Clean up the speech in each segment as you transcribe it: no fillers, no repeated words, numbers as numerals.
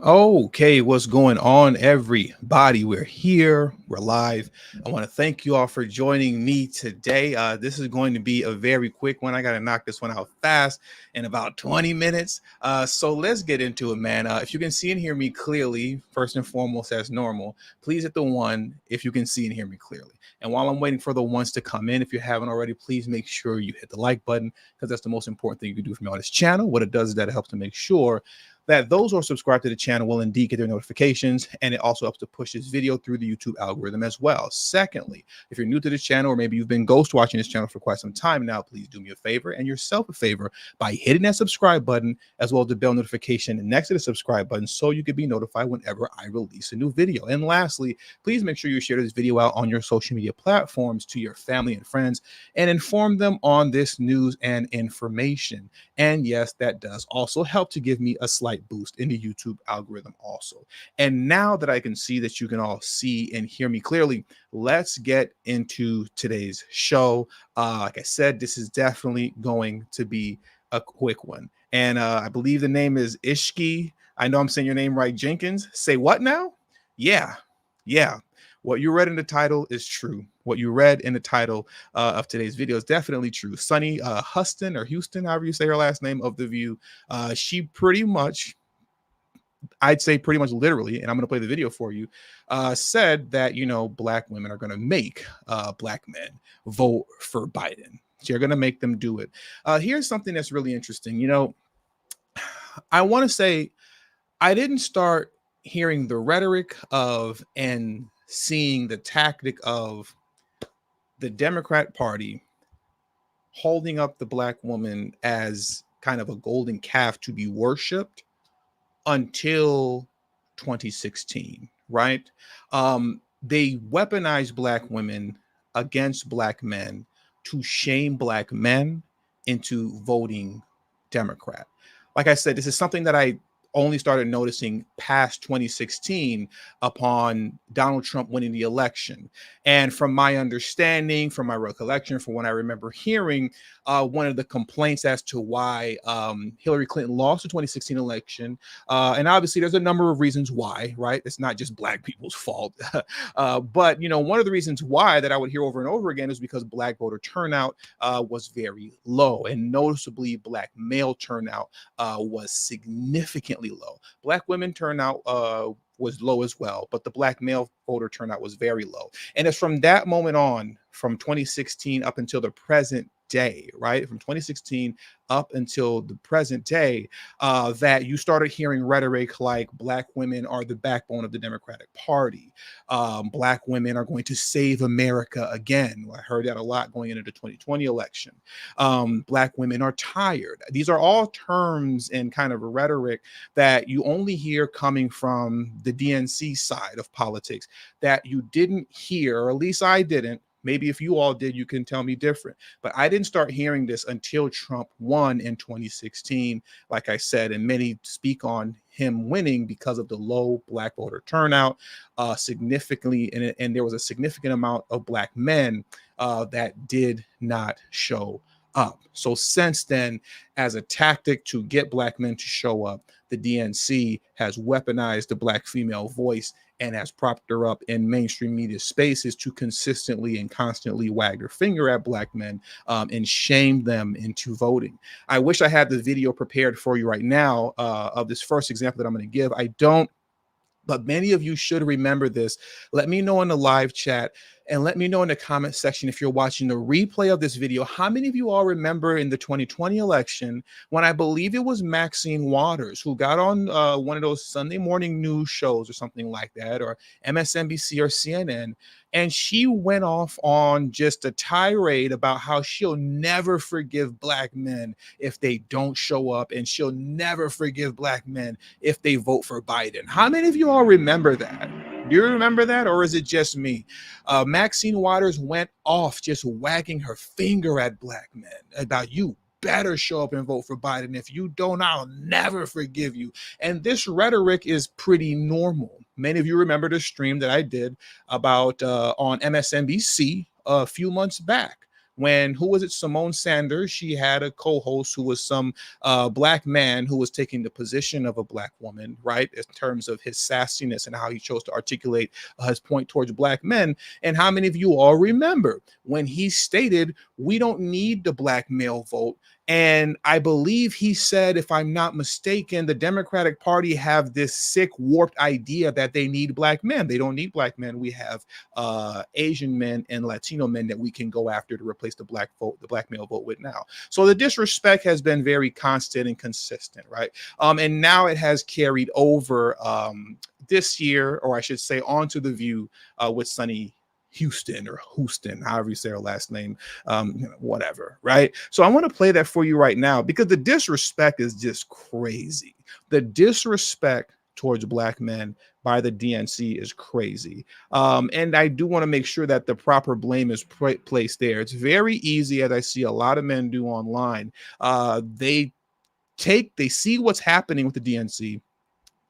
Okay, what's going on, everybody? We're here, we're live. I want to thank you all for joining me today. This is going to be a very quick one. I got to knock this one out fast in about 20 minutes. So let's get into it, man. If you can see and hear me clearly, first and foremost, as normal, please hit the one if you can see and hear me clearly. And while I'm waiting for the ones to come in, if you haven't already, please make sure you hit the like button because that's the most important thing you can do for me on this channel. What it does is that it helps to make sure that those who are subscribed to the channel will indeed get their notifications, and it also helps to push this video through the YouTube algorithm as well. Secondly, if you're new to this channel, or maybe you've been ghost watching this channel for quite some time now, please do me a favor and yourself a favor by hitting that subscribe button as well as the bell notification next to the subscribe button so you can be notified whenever I release a new video. And lastly, please make sure you share this video out on your social media platforms to your family and friends and inform them on this news and information. And yes, that does also help to give me a slight boost in the YouTube algorithm also. And now that I can see that you can all see and hear me clearly, let's get into today's show. Like I said, this is definitely going to be a quick one. And I believe the name is Ishki. I know I'm saying your name right, Jenkins. Say what now? Yeah. What you read in the title is true. What you read in the title of today's video is definitely true. Sunny Hostin or Houston, however you say her last name, of The View, she pretty much, I'd say pretty much literally, and I'm going to play the video for you, said that, black women are going to make black men vote for Biden. They're going to make them do it. Here's something that's really interesting. I want to say I didn't start hearing the rhetoric of and seeing the tactic of the Democrat Party holding up the black woman as kind of a golden calf to be worshipped until 2016, right? They weaponized black women against black men to shame black men into voting Democrat. Like I said, this is something that I only started noticing past 2016 upon Donald Trump winning the election. And from my understanding, from my recollection, from what I remember hearing, one of the complaints as to why Hillary Clinton lost the 2016 election, and obviously there's a number of reasons why, right? It's not just black people's fault. But, one of the reasons why that I would hear over and over again is because black voter turnout was very low, and noticeably black male turnout was significantly low. Black women turnout was low as well, but the black male voter turnout was very low. And it's from that moment on, from 2016 up until the present day, right? From 2016 up until the present day, that you started hearing rhetoric like black women are the backbone of the Democratic Party. Black women are going to save America again. I heard that a lot going into the 2020 election. Black women are tired. These are all terms and kind of rhetoric that you only hear coming from the DNC side of politics that you didn't hear, or at least I didn't. Maybe if you all did, you can tell me different. But I didn't start hearing this until Trump won in 2016, like I said, and many speak on him winning because of the low black voter turnout, significantly, and there was a significant amount of black men that did not show up. So since then, as a tactic to get black men to show up, the DNC has weaponized the black female voice and has propped her up in mainstream media spaces to consistently and constantly wag their finger at black men and shame them into voting. I wish I had the video prepared for you right now of this first example that I'm going to give. I don't, but many of you should remember this. Let me know in the live chat and let me know in the comment section if you're watching the replay of this video. How many of you all remember in the 2020 election when I believe it was Maxine Waters who got on one of those Sunday morning news shows or something like that, or MSNBC or CNN, and she went off on just a tirade about how she'll never forgive black men if they don't show up, and she'll never forgive black men if they vote for Biden. How many of you all remember that? Do you remember that, or is it just me? Maxine Waters went off just wagging her finger at black men about, you better show up and vote for Biden. If you don't, I'll never forgive you. And this rhetoric is pretty normal. Many of you remember the stream that I did about on MSNBC a few months back when, who was it, Simone Sanders, she had a co-host who was some black man who was taking the position of a black woman, right, in terms of his sassiness and how he chose to articulate his point towards black men. And how many of you all remember when he stated, we don't need the black male vote? And I believe he said, if I'm not mistaken, the Democratic Party have this sick, warped idea that they need black men. They don't need black men. We have Asian men and Latino men that we can go after to replace the black vote, the black male vote with now. So the disrespect has been very constant and consistent, right? And now it has carried over this year, or I should say, onto The View with Sunny Houston, or Hostin, however you say her last name, whatever, right? So I want to play that for you right now because the disrespect is just crazy. The disrespect towards black men by the DNC is crazy. And I do want to make sure that the proper blame is placed there. It's very easy, as I see a lot of men do online. They see what's happening with the DNC.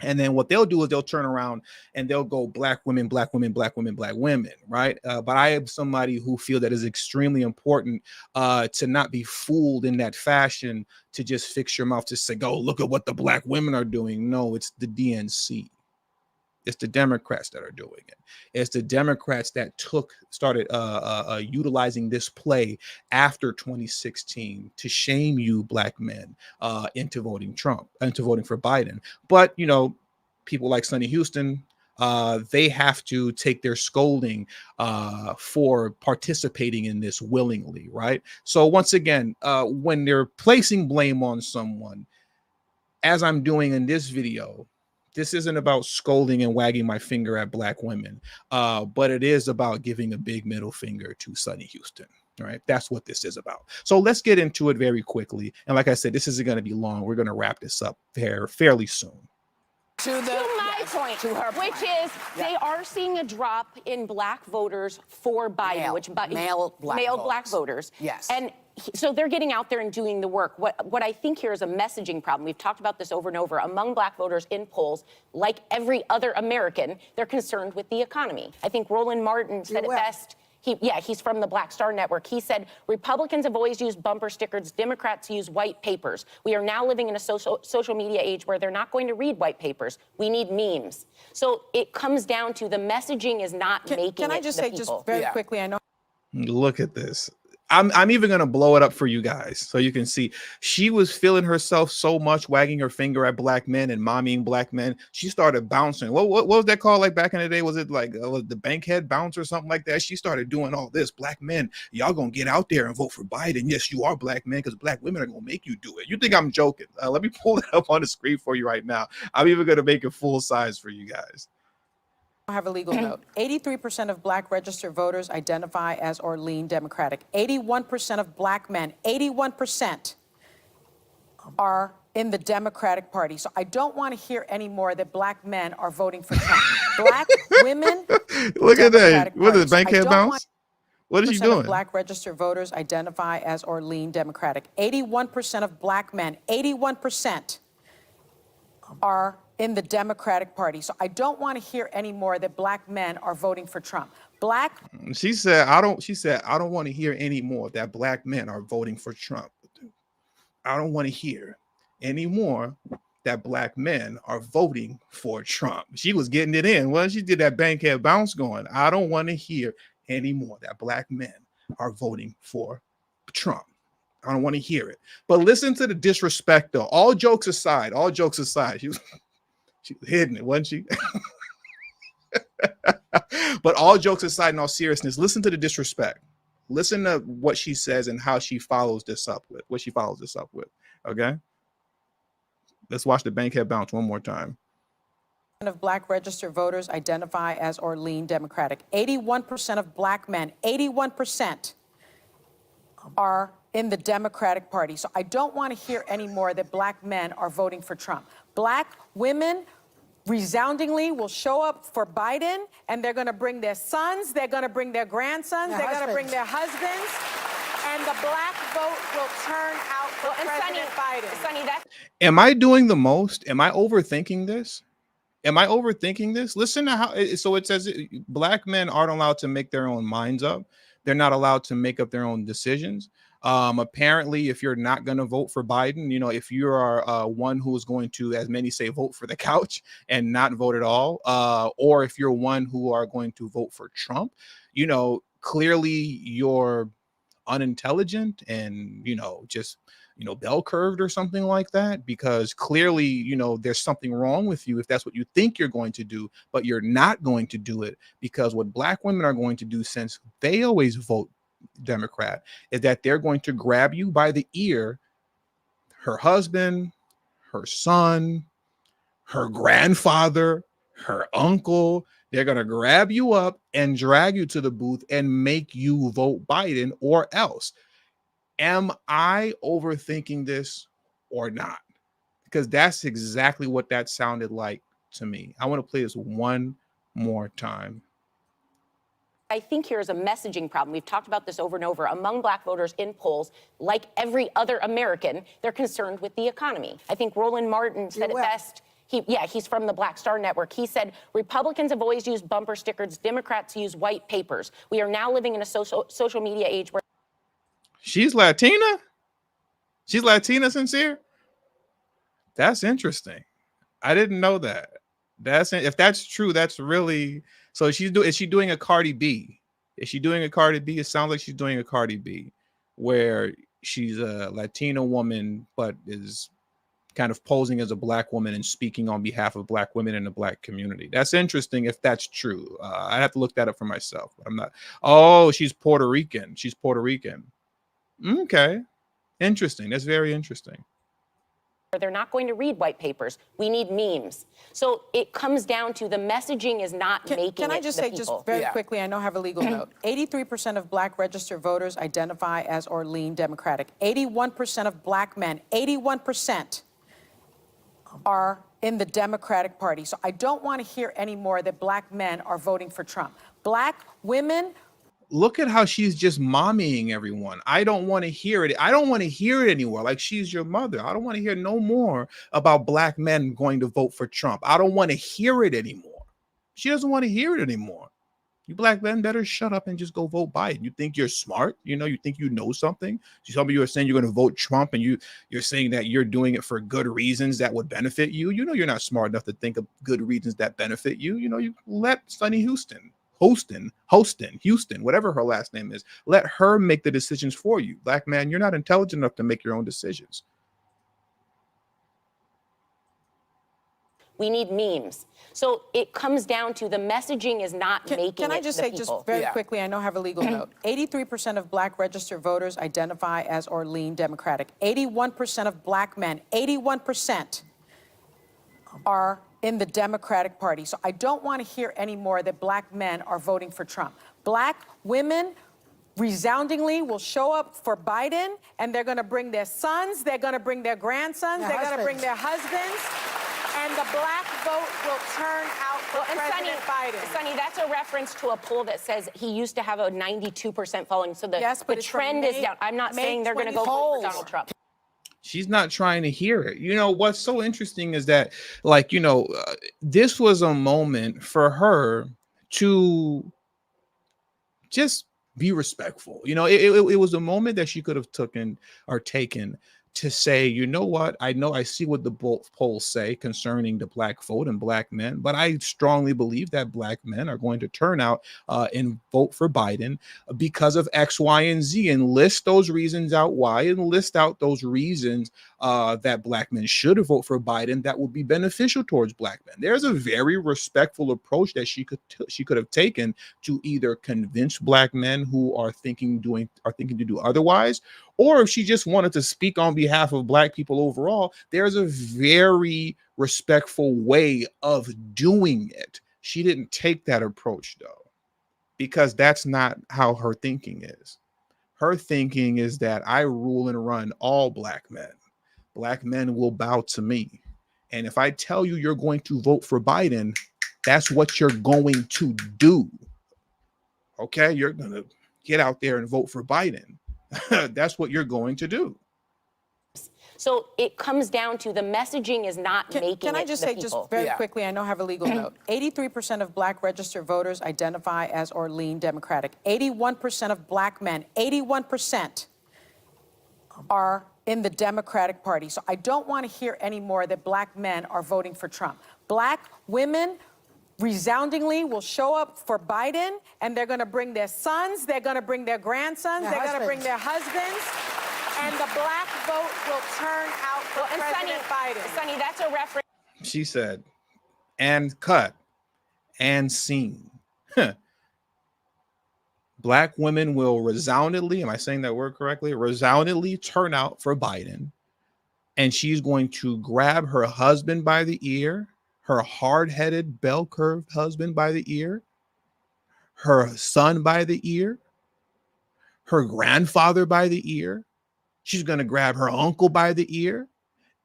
And then what they'll do is they'll turn around and they'll go black women, black women, black women, black women, right? But I am somebody who feel that is extremely important to not be fooled in that fashion, to just fix your mouth to say, go look at what the black women are doing. No, it's the DNC. It's the Democrats that are doing it. It's the Democrats that started utilizing this play after 2016 to shame you black men into voting Trump, into voting for Biden. But, you know, people like Sunny Houston, they have to take their scolding for participating in this willingly, right? So once again, when they're placing blame on someone, as I'm doing in this video, this isn't about scolding and wagging my finger at black women, but it is about giving a big middle finger to Sunny Houston. All right, that's what this is about. So let's get into it very quickly. And like I said, this isn't going to be long. We're going to wrap this up fairly soon. To my point, to her point, which is they are seeing a drop in black voters for Biden, male black voters. Yes. And so they're getting out there and doing the work. What I think here is a messaging problem. We've talked about this over and over. Among black voters in polls, like every other American, they're concerned with the economy. I think Roland Martin said it best. He's from the Black Star Network. He said, Republicans have always used bumper stickers. Democrats use white papers. We are now living in a social media age where they're not going to read white papers. We need memes. So it comes down to the messaging is not making it to the people. Can I just say just very quickly, I know. Look at this. I'm even going to blow it up for you guys so you can see. She was feeling herself so much, wagging her finger at black men and mommying black men. She started bouncing. What was that called like back in the day? Was it like the bankhead bounce or something like that? She started doing all this. Black men, y'all going to get out there and vote for Biden. Yes, you are black men because black women are going to make you do it. You think I'm joking? Let me pull it up on the screen for you right now. I'm even going to make it full size for you guys. I have a legal note. 83% of black registered voters identify as or lean Democratic. 81% of black men, 81% are in the Democratic Party. So I don't want to hear anymore that black men are voting for Trump. Black women, look at that. What is bankhead bounce? What is she doing? Of black registered voters identify as or lean Democratic. 81% of black men, 81% are in the Democratic Party. So I don't want to hear anymore that black men are voting for Trump. She said, I don't want to hear anymore that black men are voting for Trump. I don't want to hear anymore that black men are voting for Trump. She was getting it in. Well, she did that bankhead bounce going. I don't want to hear anymore that black men are voting for Trump. I don't want to hear it. But listen to the disrespect, though. All jokes aside, she was hitting it, wasn't she? But all jokes aside, in all seriousness, listen to the disrespect. Listen to what she says and how she follows this up with. Okay? Let's watch the bankhead bounce one more time. Of black registered voters identify as or lean Democratic. 81% of black men, 81% are in the Democratic Party. So I don't want to hear anymore that black men are voting for Trump. Black women resoundingly will show up for Biden, and they're going to bring their sons, they're going to bring their grandsons, they're going to bring their husbands, and the black vote will turn out for President Biden. Sunny, am I doing the most? Am I overthinking this? Listen to how, so it says black men aren't allowed to make their own minds up, they're not allowed to make up their own decisions. Apparently, if you're not going to vote for Biden, if you are one who is going to, as many say, vote for the couch and not vote at all, or if you're one who are going to vote for Trump, clearly you're unintelligent and just bell curved or something like that, because clearly there's something wrong with you if that's what you think you're going to do, but you're not going to do it. Because what Black women are going to do, since they always vote Democrat, is that they're going to grab you by the ear, her husband, her son, her grandfather, her uncle. They're going to grab you up and drag you to the booth and make you vote Biden or else. Am I overthinking this or not? Because that's exactly what that sounded like to me. I want to play this one more time. I think here's a messaging problem. We've talked about this over and over. Among Black voters in polls, like every other American, they're concerned with the economy. I think Roland Martin said it best. He's from the Black Star Network. He said, Republicans have always used bumper stickers. Democrats use white papers. We are now living in a social media age where... She's Latina? She's Latina, Sincere? That's interesting. I didn't know that. If that's true, that's really... So is she doing a Cardi B? Is she doing a Cardi B? It sounds like she's doing a Cardi B, where she's a Latina woman, but is kind of posing as a Black woman and speaking on behalf of Black women in the Black community. That's interesting if that's true. I'd have to look that up for myself, but I'm not. Oh, she's Puerto Rican. She's Puerto Rican. Okay. Interesting. That's very interesting. They're not going to read white papers. We need memes. So it comes down to the messaging is not making it. Can I just say, people. just very quickly, I know I have a legal note. 83% of Black registered voters identify as or lean Democratic. 81% of Black men, 81% are in the Democratic Party. So I don't want to hear anymore that Black men are voting for Trump. Black women... Look at how she's just mommying everyone. I don't want to hear it. I don't want to hear it anymore. Like she's your mother. I don't want to hear no more about Black men going to vote for Trump. I don't want to hear it anymore. She doesn't want to hear it anymore. You Black men better shut up and just go vote Biden. You think you're smart? You think you know something? Some of you are saying you're going to vote Trump, and you're saying that you're doing it for good reasons that would benefit you. You're not smart enough to think of good reasons that benefit you. You let Sonny Houston, whatever her last name is, let her make the decisions for you. Black man, you're not intelligent enough to make your own decisions. We need memes. So it comes down to the messaging is not making it. Can I just say, people. just very quickly, I know I have a legal note. 83% of Black registered voters identify as or lean Democratic. 81% of Black men, 81% are in the Democratic Party. So I don't want to hear anymore that Black men are voting for Trump. Black women resoundingly will show up for Biden, and they're going to bring their sons, they're going to bring their grandsons, they're going to bring their husbands, and the Black vote will turn out for President Biden. Sonny, that's a reference to a poll that says he used to have a 92% following. So the trend is down. I'm not saying they're going to go vote for Donald Trump. She's not trying to hear it. What's so interesting is that, this was a moment for her to just be respectful. It was a moment that she could have taken to say, you know what, I see what the polls say concerning the Black vote and Black men, but I strongly believe that Black men are going to turn out and vote for Biden because of X, Y, and Z, and list those reasons out why, and list out those reasons that Black men should vote for Biden that will be beneficial towards Black men. There's a very respectful approach that she could have taken to either convince Black men who are thinking to do otherwise, or if she just wanted to speak on behalf of Black people overall. There's a very respectful way of doing it. She didn't take that approach, though, because that's not how her thinking is. Her thinking is that I rule and run all Black men. Black men will bow to me. And if I tell you you're going to vote for Biden, that's what you're going to do. Okay? You're going to get out there and vote for Biden. That's what you're going to do. So it comes down to the messaging is not making Can I it just the say, people. just very quickly, I know I have a legal note. 83% of black registered voters identify as or lean Democratic. 81% of black men, 81% are in the Democratic Party. So I don't want to hear anymore that black men are voting for Trump. Black women resoundingly will show up for Biden, and they're going to bring their sons, they're going to bring their grandsons, they're going to bring their husbands, and the black vote will turn out for President Biden. Sonny, that's a reference. She said, and cut and seen. Black women will resoundingly, am I saying that word correctly? Resoundingly turn out for Biden. And she's going to grab her husband by the ear, her hard-headed, bell-curved husband by the ear, her son by the ear, her grandfather by the ear. She's going to grab her uncle by the ear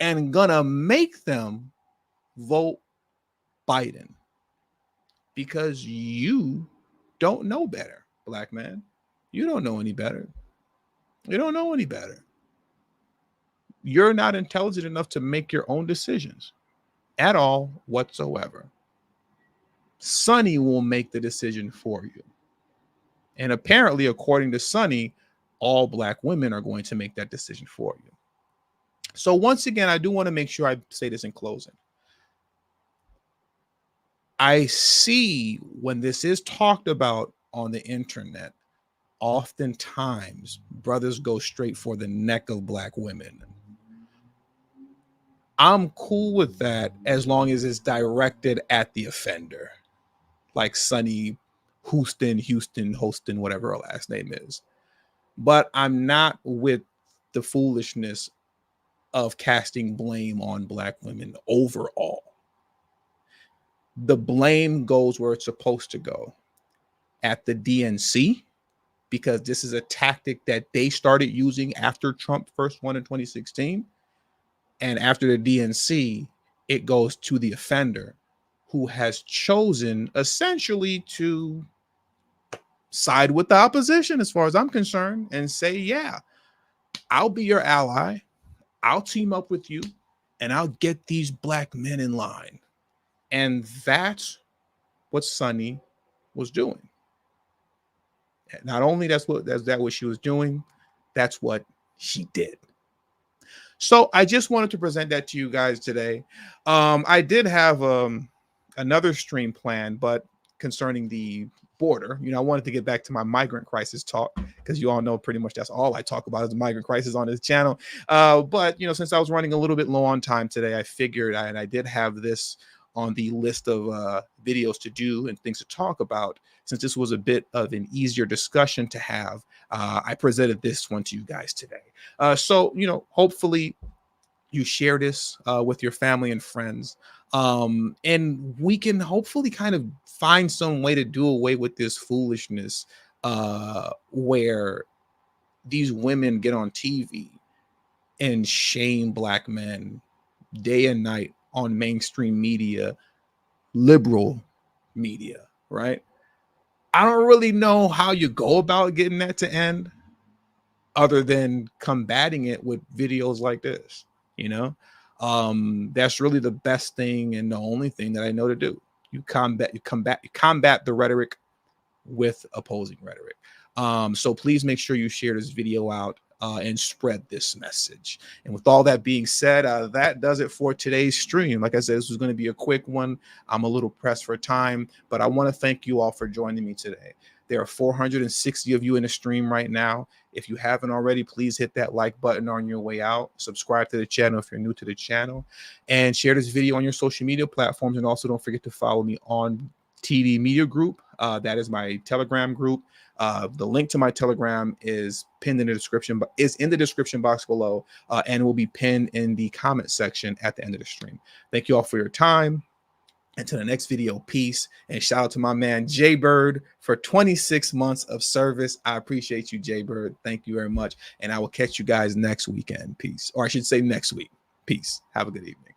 and gonna make them vote Biden because you don't know better, black man. You don't know any better. You don't know any better. You're not intelligent enough to make your own decisions at all whatsoever. Sonny will make the decision for you. And apparently, according to Sonny, all black women are going to make that decision for you. So once again, I do want to make sure I say this in closing. I see when this is talked about on the internet, oftentimes brothers go straight for the neck of black women. I'm cool with that as long as it's directed at the offender, like Sonny Hostin, whatever her last name is. But I'm not with the foolishness of casting blame on black women overall. The blame goes where it's supposed to go, at the DNC, because this is a tactic that they started using after Trump first won in 2016. And after the DNC, it goes to the offender, who has chosen essentially to side with the opposition, as far as I'm concerned, and say, yeah, I'll be your ally. I'll team up with you and I'll get these black men in line. And that's what Sonny was doing. Not only that's what she was doing, that's what she did. So I just wanted to present that to you guys today. I did have another stream planned, but concerning the border, I wanted to get back to my migrant crisis talk, because you all know pretty much that's all I talk about is the migrant crisis on this channel. But since I was running a little bit low on time today, I figured, and I did have this on the list of videos to do and things to talk about. Since this was a bit of an easier discussion to have, I presented this one to you guys today. So, hopefully you share this with your family and friends. And we can hopefully kind of find some way to do away with this foolishness where these women get on TV and shame black men day and night on mainstream media, liberal media, right? I don't really know how you go about getting that to end other than combating it with videos like this. That's really the best thing and the only thing that I know to do. You combat the rhetoric with opposing rhetoric. So please make sure you share this video out and spread this message. And with all that being said, that does it for today's stream. Like I said, this was going to be a quick one. I'm a little pressed for time, but I want to thank you all for joining me today. There are 460 of you in the stream right now. If you haven't already, please hit that like button on your way out. Subscribe to the channel if you're new to the channel, and share this video on your social media platforms. And also don't forget to follow me on TD Media Group. That is my Telegram group. The link to my Telegram is pinned in the description, but is in the description box below, and will be pinned in the comment section at the end of the stream. Thank you all for your time. Until the next video, peace. And shout out to my man Jaybird for 26 months of service. I appreciate you, Jaybird. Thank you very much. And I will catch you guys next weekend. Peace. Or I should say next week. Peace. Have a good evening.